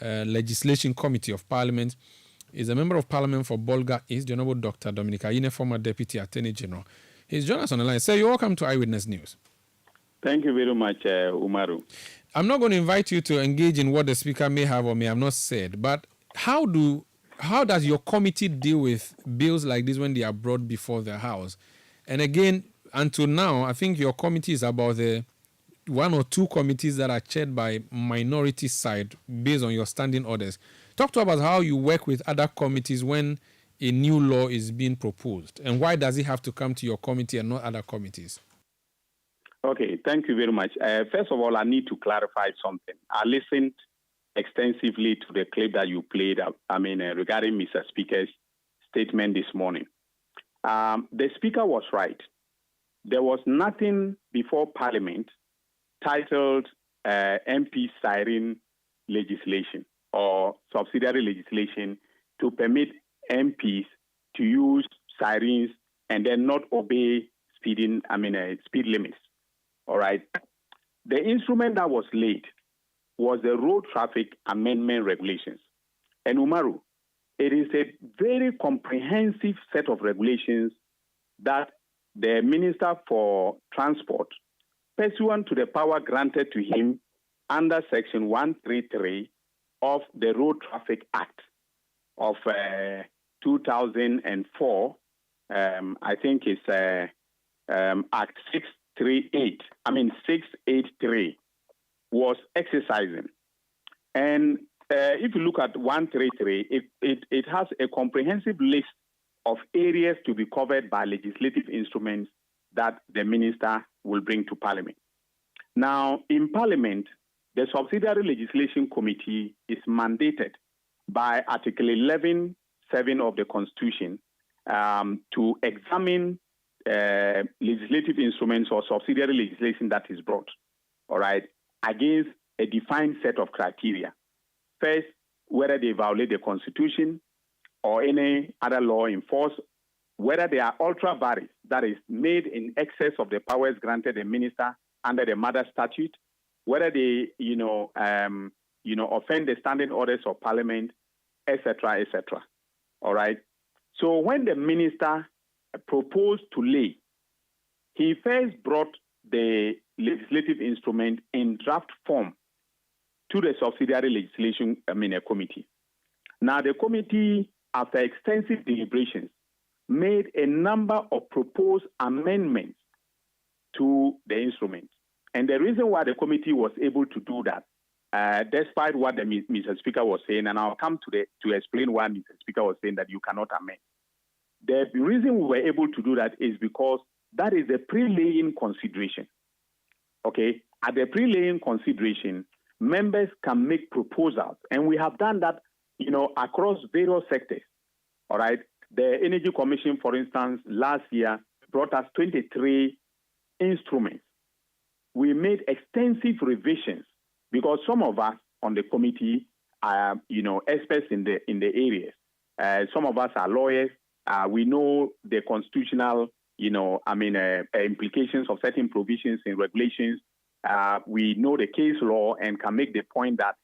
Legislation Committee of Parliament. He's a member of Parliament for Bolga East, the Honorable Dr. Dominic Ayine, former Deputy Attorney General. He's joined us on the line. Sir, you're welcome to Eyewitness News. Thank you very much, Umaru. I'm not going to invite you to engage in what the Speaker may have or may have not said, but how does your committee deal with bills like this when they are brought before the House? And again, until now, I think your committee is about the one or two committees that are chaired by minority side based on your standing orders. Talk to us about how you work with other committees when a new law is being proposed, and why does it have to come to your committee and not other committees? Okay, thank you very much. First of all, I need to clarify something. I listened extensively to the clip that you played, regarding Mr. Speaker's statement this morning. The Speaker was right. There was nothing before Parliament titled MP siren legislation or subsidiary legislation to permit MPs to use sirens and then not obey speed limits. All right. The instrument that was laid was the Road Traffic Amendment Regulations. And Umaru, it is a very comprehensive set of regulations that the Minister for Transport, pursuant to the power granted to him under Section 133 of the Road Traffic Act of 2004, I think it's Act 683, was exercising. And if you look at 133, it has a comprehensive list of areas to be covered by legislative instruments that the minister will bring to Parliament. Now, in Parliament, the Subsidiary Legislation Committee is mandated by Article 11.7 of the Constitution to examine legislative instruments or subsidiary legislation that is brought, all right, against a defined set of criteria. First, whether they violate the Constitution or any other law in force, whether they are ultra vires, that is, made in excess of the powers granted the minister under the Mother Statute, whether they, offend the standing orders of Parliament, etc., etc. All right. So when the minister proposed to lay, he first brought the legislative instrument in draft form to the subsidiary legislation committee. Now, the committee, after extensive deliberations, made a number of proposed amendments to the instrument. And the reason why the committee was able to do that, despite what Mr. Speaker was saying, and I'll come to explain why Mr. Speaker was saying that you cannot amend. The reason we were able to do that is because that is a pre-laying consideration. Okay? At the pre-laying consideration, members can make proposals, and we have done that, across various sectors. All right? The Energy Commission, for instance, last year brought us 23 instruments. We made extensive revisions because some of us on the committee are, experts in the areas. Some of us are lawyers. We know the constitutional, implications of certain provisions in regulations. We know the case law and can make the point that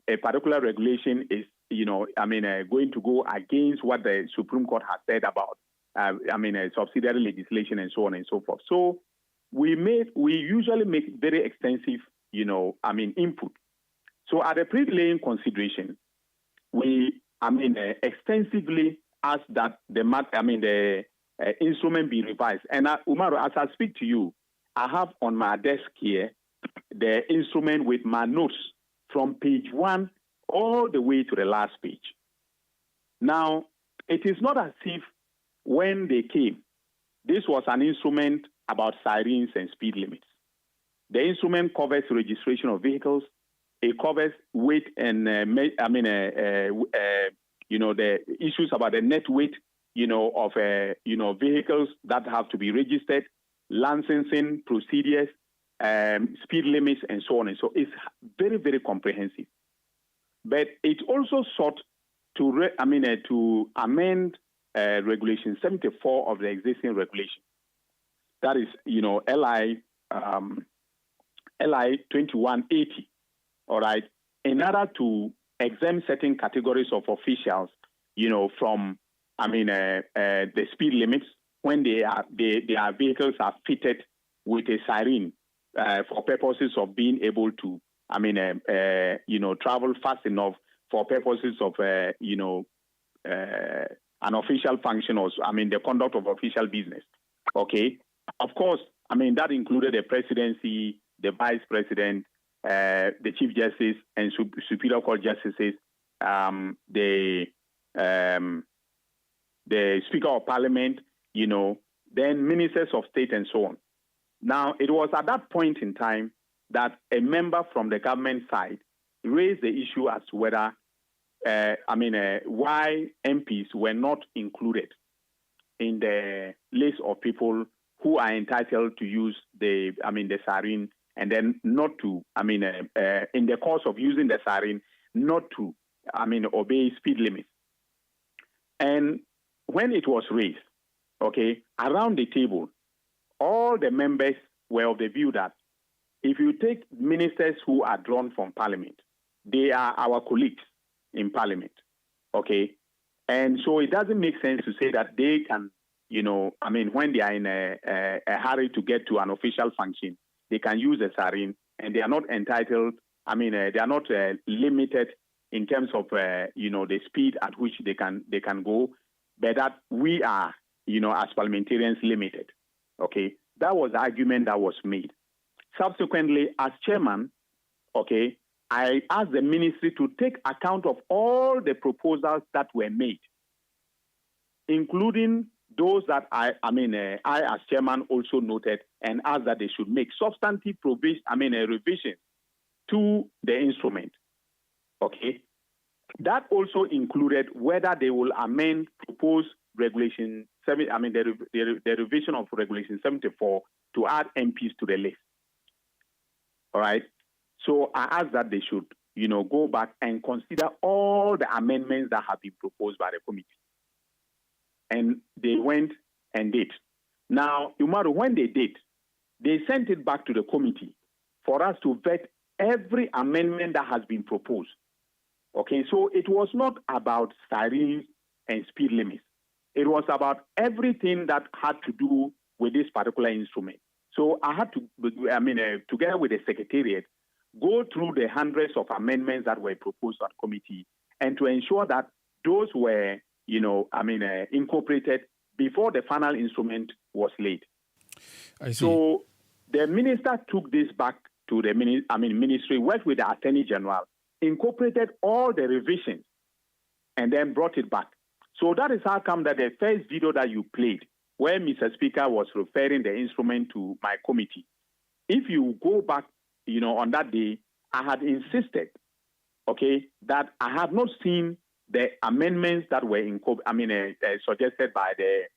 a particular regulation is, going to go against what the Supreme Court has said about, subsidiary legislation and so on and so forth. So we usually make very extensive, input. So at the pre-laying consideration, we, extensively ask that the instrument be revised. And Umaru, as I speak to you, I have on my desk here the instrument with my notes from page 1 all the way to the last page. Now, it is not as if when they came, this was an instrument about sirens and speed limits. The instrument covers registration of vehicles. It covers weight and the issues about the net weight, of vehicles that have to be registered, licensing procedures, speed limits, and so on. And so it's very, very comprehensive. But it also sought to amend Regulation 74 of the existing regulation. That is, LI 2180. All right, in order to exempt certain categories of officials, from, the speed limits when their vehicles are fitted with a siren for purposes of being able to, travel fast enough for purposes of, an official function or, the conduct of official business. Okay. Of course, that included the presidency, the vice president, the chief justice and superior court justices, the speaker of parliament, then ministers of state and so on. Now, it was at that point in time that a member from the government side raised the issue as to whether, why MPs were not included in the list of people who are entitled to use the siren, and then not to, in the course of using the siren, not to, obey speed limits. And when it was raised, okay, around the table, all the members were of the view that if you take ministers who are drawn from parliament, they are our colleagues in parliament, okay? And so it doesn't make sense to say that they can, when they are in a hurry to get to an official function, they can use a siren, and they are not entitled, they are not limited in terms of, the speed at which they can go, but that we are, as parliamentarians, limited. Okay, that was the argument that was made. Subsequently, as chairman, okay, I asked the ministry to take account of all the proposals that were made, including those that I as chairman also noted, and asked that they should make substantive revision to the instrument. Okay, that also included whether they will amend proposed regulation the revision of regulation 74 to add MPs to the list. All right. So I asked that they should, go back and consider all the amendments that have been proposed by the committee. And they went and did. Now, Umaru, when they did, they sent it back to the committee for us to vet every amendment that has been proposed. Okay, so it was not about sirens and speed limits. It was about everything that had to do with this particular instrument. So I had to, together with the secretariat, go through the hundreds of amendments that were proposed at committee, and to ensure that those were, incorporated before the final instrument was laid. I see. So the minister took this back to the ministry, worked with the Attorney General, incorporated all the revisions, and then brought it back. So that is how come that the first video that you played, where Mr. Speaker was referring the instrument to my committee, if you go back, on that day, I had insisted, okay, that I have not seen the amendments that were suggested by the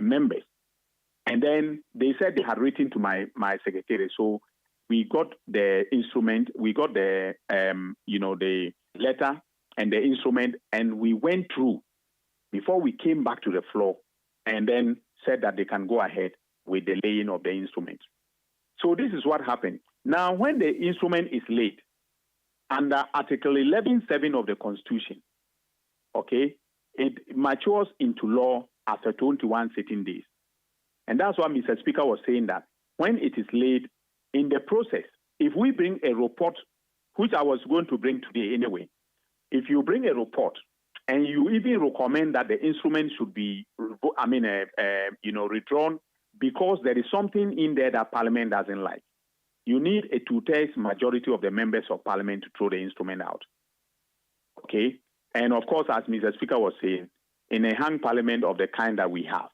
members. And then they said they had written to my secretary. So we got the instrument, we got the the letter and the instrument, and we went through before we came back to the floor, and then said that they can go ahead with the laying of the instrument. So this is what happened. Now, when the instrument is laid, under Article 11.7 of the Constitution, okay, it matures into law after 21 sitting days. And that's why Mr. Speaker was saying that when it is laid in the process, if we bring a report, which I was going to bring today anyway, if you bring a report and you even recommend that the instrument should be, withdrawn because there is something in there that Parliament doesn't like, you need a 2/3 majority of the members of Parliament to throw the instrument out. Okay? And of course, as Mr. Speaker was saying, in a hung Parliament of the kind that we have,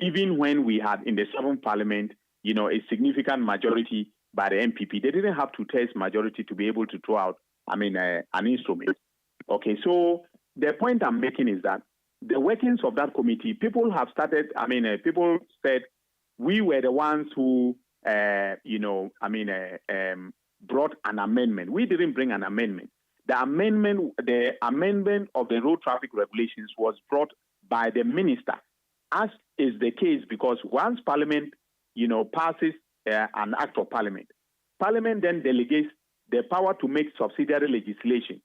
even when we had in the 7th Parliament, a significant majority by the MPP, they didn't have 2/3 majority to be able to throw out, an instrument. Okay, so the point I'm making is that the workings of that committee, people have started, people said we were the ones who, brought an amendment. We didn't bring an amendment. The amendment of the road traffic regulations was brought by the minister, as is the case, because once Parliament, passes an act of Parliament, Parliament then delegates the power to make subsidiary legislation,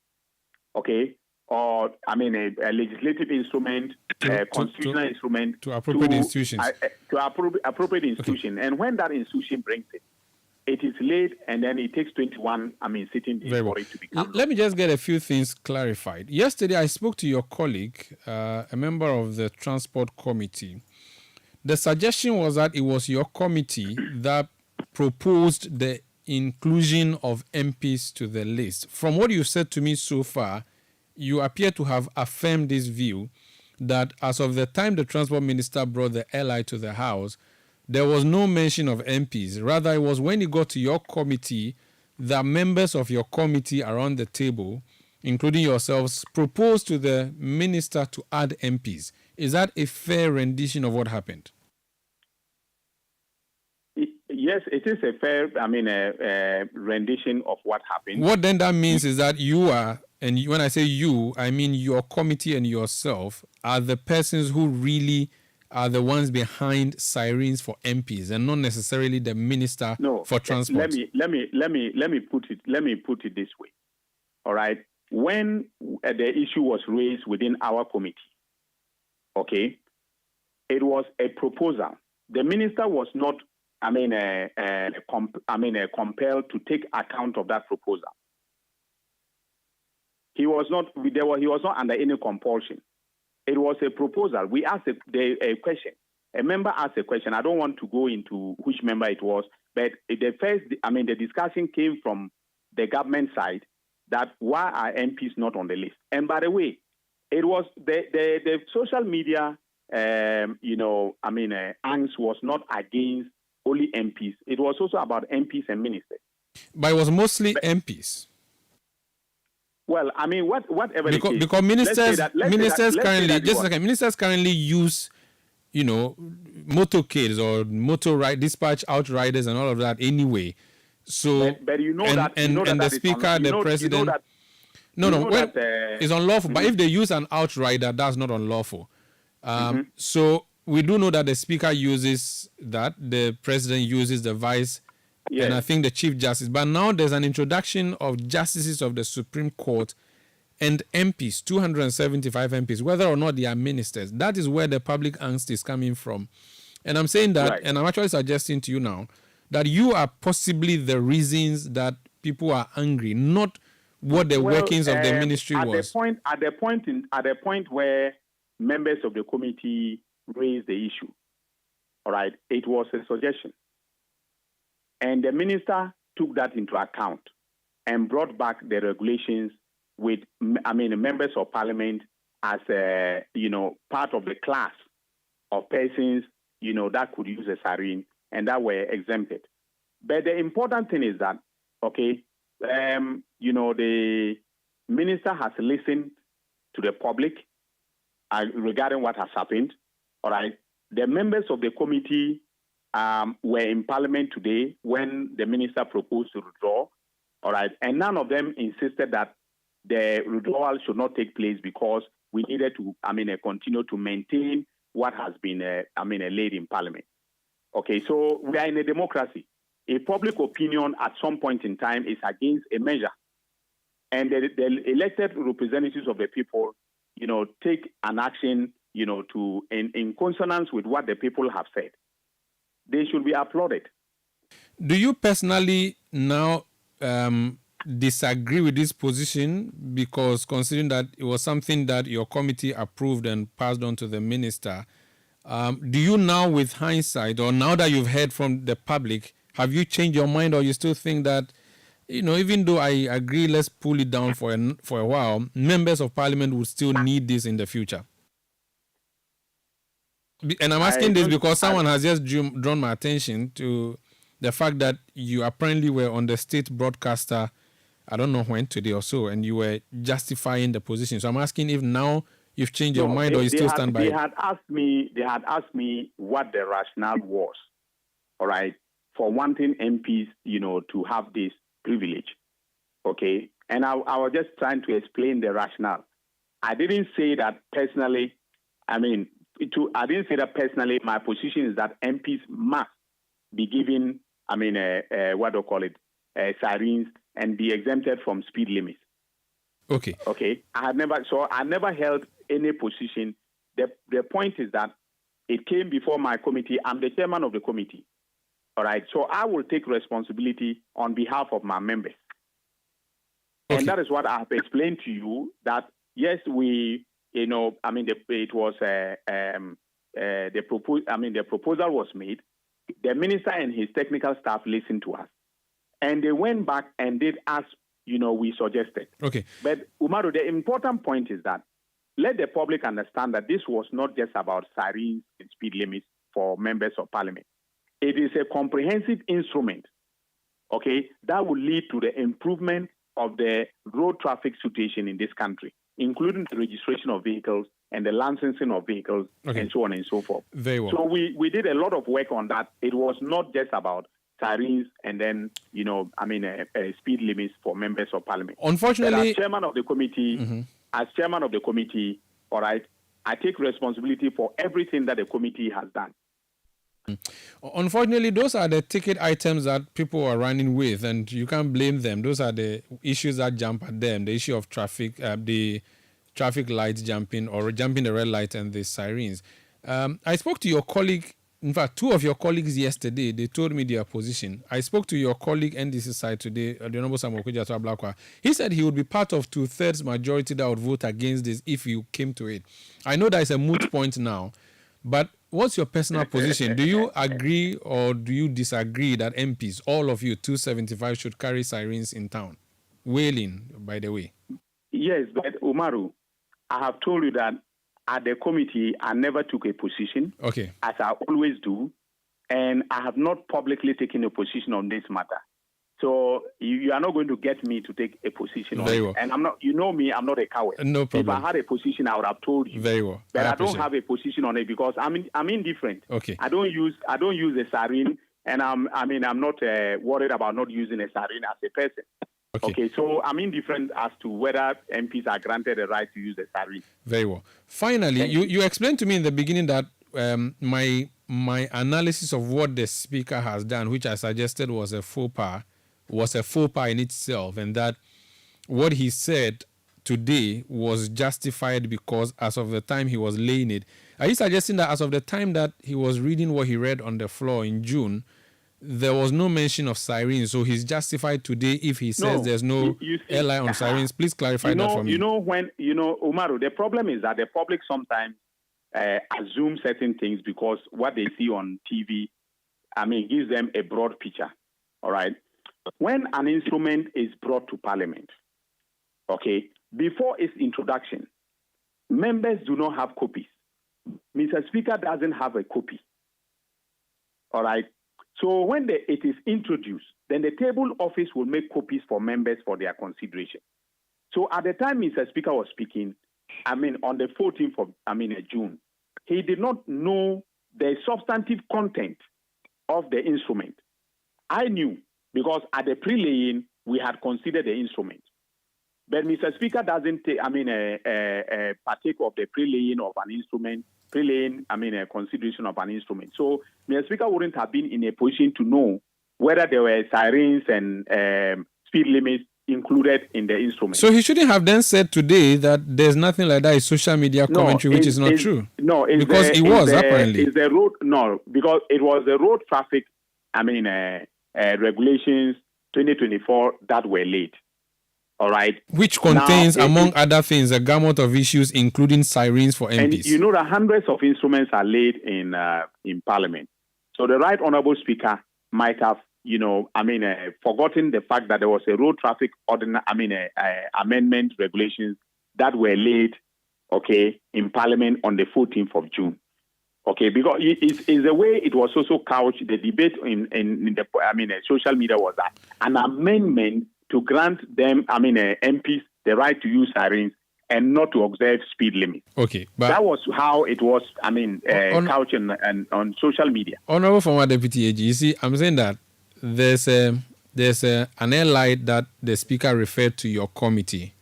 okay, or I mean a legislative instrument, a constitutional instrument to appropriate institutions, appropriate institution, okay. And when that institution brings it, it is laid, and then it takes 21, sitting days for it to become. Let me just get a few things clarified. Yesterday, I spoke to your colleague, a member of the Transport Committee. The suggestion was that it was your committee that proposed the inclusion of MPs to the list. From what you've said to me so far, you appear to have affirmed this view that as of the time the Transport Minister brought the LI to the House, there was no mention of MPs. Rather, it was when it got to your committee that members of your committee around the table, including yourselves, proposed to the minister to add MPs. Is that a fair rendition of what happened? Yes, it is a fair, rendition of what happened. What then that means is that you are, and when I say you, I mean your committee and yourself, are the persons who really are the ones behind sirens for MPs, and not necessarily the minister for transport. Let me put it this way. All right, when the issue was raised within our committee, okay, it was a proposal. The minister was not, compelled to take account of that proposal. He was not under any compulsion. It was a proposal. We asked a question. A member asked a question. I don't want to go into which member it was, but the discussion came from the government side that why are MPs not on the list? And by the way, it was the social media, angst was not against only MPs. It was also about MPs and ministers. But it was mostly MPs. Well, whatever because ministers currently use, motorcades or dispatch outriders and all of that anyway. So, but the speaker, the president. It's unlawful. But if they use an outrider, that's not unlawful. So we do know that the speaker uses that, the president uses the vice. Yes. And I think the Chief Justice. But now there's an introduction of justices of the Supreme Court and MPs, 275 MPs, whether or not they are ministers. That is where the public angst is coming from. And I'm saying that, and I'm actually suggesting to you now, that you are possibly the reasons that people are angry, not what the workings of the ministry was. At the point where members of the committee raised the issue, all right, it was a suggestion. And the minister took that into account and brought back the regulations with, members of parliament as part of the class of persons, that could use a siren and that were exempted. But the important thing is that, the minister has listened to the public regarding what has happened. All right. The members of the committee were in parliament today when the minister proposed to withdraw, all right, and none of them insisted that the withdrawal should not take place because we needed to, continue to maintain what has been, laid in parliament. Okay, so we are in a democracy. A public opinion at some point in time is against a measure, and the elected representatives of the people, take an action, in consonance with what the people have said. They should be applauded. Do you personally now disagree with this position because considering that it was something that your committee approved and passed on to the minister, do you now with hindsight or now that you've heard from the public, have you changed your mind or you still think that, even though I agree, let's pull it down for a while, members of parliament would still need this in the future? And I'm asking this because someone has just drawn my attention to the fact that you apparently were on the state broadcaster, I don't know when, today or so, and you were justifying the position. So I'm asking if now you've changed your mind or you still stand by it. They had asked me what the rationale was, all right, for wanting MPs, to have this privilege, okay? And I was just trying to explain the rationale. I didn't say that personally, I didn't say that personally. My position is that MPs must be given, sirens and be exempted from speed limits. Okay. Okay. I never held any position. The point is that it came before my committee. I'm the chairman of the committee. All right. So I will take responsibility on behalf of my members. Okay. And that is what I have explained to you, that yes, the proposal was made. The minister and his technical staff listened to us, and they went back and did as we suggested. Okay. But Umaru, the important point is that let the public understand that this was not just about sirens and speed limits for members of parliament. It is a comprehensive instrument, okay, that will lead to the improvement of the road traffic situation in this country, including the registration of vehicles and the licensing of vehicles, okay, and so on and so forth. Very well. So we did a lot of work on that. It was not just about sirens and then, speed limits for members of parliament. Unfortunately, but as chairman of the committee, all right, I take responsibility for everything that the committee has done. Unfortunately, those are the ticket items that people are running with, and you can't blame them. Those are the issues that jump at them. The issue of traffic, the traffic lights jumping or jumping the red light and the sirens. I spoke to your colleague, in fact, two of your colleagues yesterday. They told me their position. I spoke to your colleague NDC side today, the Honorable Samuel Kwejato Ablakwa. He said he would be part of 2/3 majority that would vote against this if you came to it. I know that is a moot point now, but what's your personal position? Do you agree or do you disagree that MPs, all of you, 275, should carry sirens in town? Wailing, by the way. Yes, but Umaru, I have told you that at the committee, I never took a position, okay, as I always do, and I have not publicly taken a position on this matter. So you are not going to get me to take a position on it. And I'm not, you know me, I'm not a coward. No problem. If I had a position, I would have told you. Very well. But I don't have a position on it because I'm indifferent. Okay. I don't use a siren, and I'm not worried about not using a siren as a person. Okay. So I'm indifferent as to whether MPs are granted the right to use the siren. Very well. Finally, you explained to me in the beginning that my analysis of what the speaker has done, which I suggested was a faux pas in itself, and that what he said today was justified because as of the time he was laying it. Are you suggesting that as of the time that he was reading what he read on the floor in June, there was no mention of sirens, so he's justified today if he says there's no airline on sirens? Please clarify that for me. Umaru, the problem is that the public sometimes assume certain things because what they see on TV, gives them a broad picture, all right? When an instrument is brought to Parliament, okay, before its introduction, members do not have copies. Mr. Speaker doesn't have a copy, all right? So when it is introduced, then the table office will make copies for members for their consideration. So at the time Mr. Speaker was speaking, on the 14th of June, he did not know the substantive content of the instrument. I knew, because at the pre-laying, we had considered the instrument. But Mr. Speaker doesn't partake of the pre-laying of an instrument, a consideration of an instrument. So Mr. Speaker wouldn't have been in a position to know whether there were sirens and speed limits included in the instrument. So he shouldn't have then said today that there's nothing like that in social media commentary, which is not true. No, because it was apparently. Because it was the road traffic, regulations 2024 that were laid. All right. Which contains, among other things, a gamut of issues, including sirens for MPs. And you know that hundreds of instruments are laid in Parliament. So the Right Honourable Speaker might have, forgotten the fact that there was a road traffic amendment regulations that were laid, okay, in Parliament on the 14th of June. Okay, because it's the way it was also couched, the debate in the social media was that an amendment to grant them, MPs, the right to use sirens and not to observe speed limits. Okay, but that was how it was, couched on social media. Honorable former Deputy AG, you see, I'm saying that there's an airlight that the Speaker referred to your committee.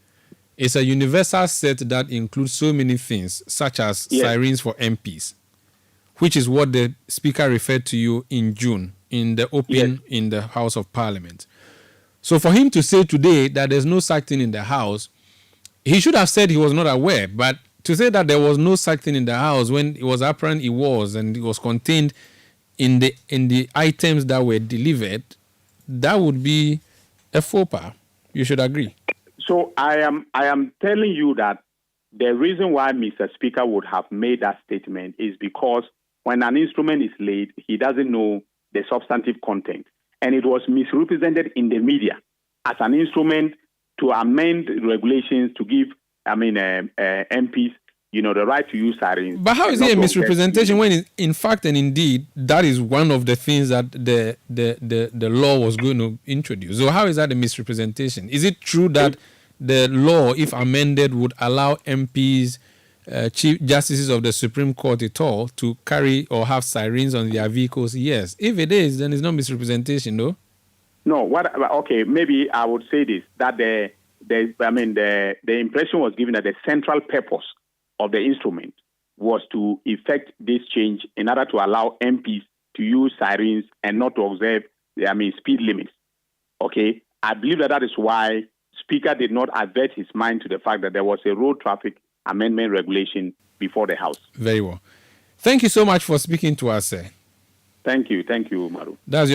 It's a universal set that includes so many things, such as sirens for MPs, which is what the Speaker referred to you in June in the open in the House of Parliament. So for him to say today that there's no such thing in the house, he should have said he was not aware. But to say that there was no such thing in the house when it was apparent it was, and it was contained in the items that were delivered, that would be a faux pas. You should agree. So I am telling you that the reason why Mr. Speaker would have made that statement is because when an instrument is laid, he doesn't know the substantive content. And it was misrepresented in the media as an instrument to amend regulations to give, MPs, the right to use sirens. But how is it a misrepresentation when, in fact and indeed, that is one of the things that the law was going to introduce? So how is that a misrepresentation? Is it true that the law, if amended, would allow MPs, Chief Justices of the Supreme Court at all, to carry or have sirens on their vehicles? Yes. If it is, then it's not misrepresentation, no? No. Okay, maybe I would say this, that the impression was given that the central purpose of the instrument was to effect this change in order to allow MPs to use sirens and not to observe, speed limits. Okay? I believe that is why Speaker did not avert his mind to the fact that there was a road traffic amendment regulation before the House. Very well. Thank you so much for speaking to us, sir. Thank you, Maru. That's your